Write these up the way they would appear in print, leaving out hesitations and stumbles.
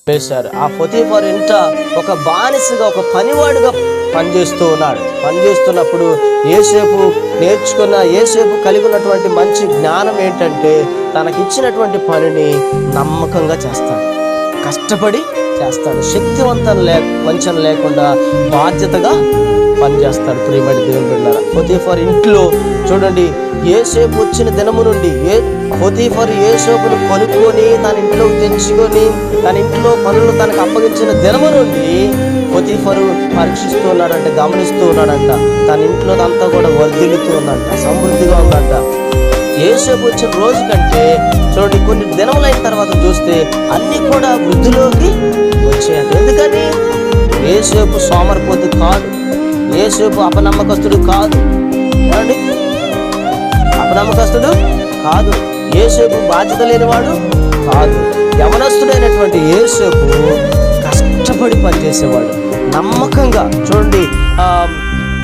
వేశారు. ఆ పొతీఫరు ఇంట ఒక బానిసగా, ఒక పనివాడుగా పనిచేస్తున్నప్పుడు యోసేపు కలిగి ఉన్నటువంటి మంచి జ్ఞానం ఏంటంటే, తనకిచ్చినటువంటి పనిని నమ్మకంగా చేస్తాడు, కష్టపడి చేస్తాడు, వంచన లేకుండా బాధ్యతగా పనిచేస్తాడు. ప్రియమైన దేవుని బిడ్డలారా, పొతీఫరు ఇంట్లో చూడండి, యోసేపు వచ్చిన దినము నుండి పొతీఫరు యోసేపును కొనుక్కొని తన ఇంట్లోకి తెచ్చుకొని తన ఇంట్లో పనులు తనకు అప్పగించిన దినము నుండి పొతీఫరు పరీక్షిస్తూ ఉన్నాడంట, గమనిస్తూ ఉన్నాడంట. తన ఇంట్లో అంతా కూడా వర్ధిల్లుతూ ఉందంట, సమృద్ధిగా ఉందంట. యోసేపు వచ్చిన రోజు కంటే చూడండి, కొన్ని దినములైన తర్వాత చూస్తే అన్ని కూడా వృద్ధిలోకి వచ్చాయంట. ఎందుకని? యోసేపు సోమరిపోతు కాదు, యోసేపు అపనమ్మకస్తుడు కాదు, అపనమ్మకస్తుడు కాదు, యోసేపు బాధ్యత లేనివాడు కాదు. యవనస్తుడైనటువంటి యోసేపు కష్టపడి పనిచేసేవాడు, నమ్మకంగా. చూడండి,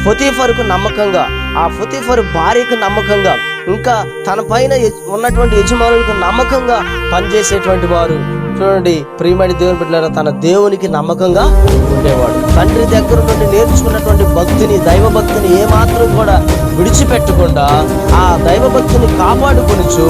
పొతీఫరుకు నమ్మకంగా, ఆ పొతీఫరు భార్యకు నమ్మకంగా, ఇంకా తన పైన ఉన్నటువంటి యజమానులకు నమ్మకంగా పనిచేసేటువంటి వారు. చూడండి ప్రియమైన దేవుని బిడ్డలారా, తన దేవునికి నమ్మకంగా ఉండేవాడు. తండ్రి దగ్గర నుండి నేర్చుకున్నటువంటి భక్తిని, దైవ భక్తిని ఏమాత్రం కూడా విడిచిపెట్టకుండా ఆ దైవ భక్తిని కాపాడుకొనుచు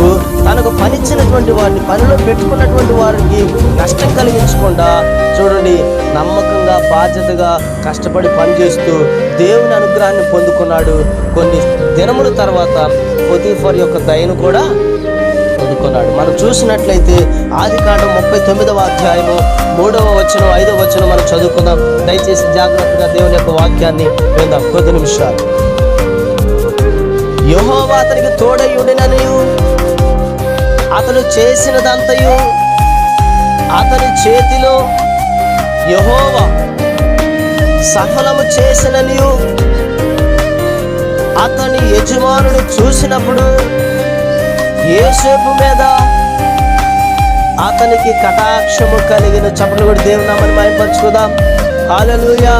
తనకు పనిచ్చినటువంటి వారిని, పనిలో పెట్టుకున్నటువంటి వారికి నష్టం కలిగించకుండా చూడండి నమ్మకంగా, బాధ్యతగా కష్టపడి పనిచేస్తూ దేవుని అనుగ్రహాన్ని పొందుకున్నాడు. కొన్ని దినముల తర్వాత పొతీఫర్ యొక్క దయను కూడా పొందుకున్నాడు. మనం చూసినట్లయితే ఆదికాండం 39వ అధ్యాయము 3వ వచనం 5వ వచనం మనం చదువుకుందాం. దయచేసి జాగ్రత్తగా దేవుని యొక్క వాక్యాన్ని విందాం కొద్ది నిమిషాలు. యెహోవా అతనికి తోడై ఉండిననియు, అతడు చేసినదంతయు అతని చేతిలో యెహోవా సఫలము చేసిననియు అతని యజమానుడు చూసినప్పుడు యోసేపు మీద అతనికి కటాక్షము కలిగిన. చప్పట్లు కూడా దేవుని నామమును మహిమపరచుకుందాం. హల్లెలూయా.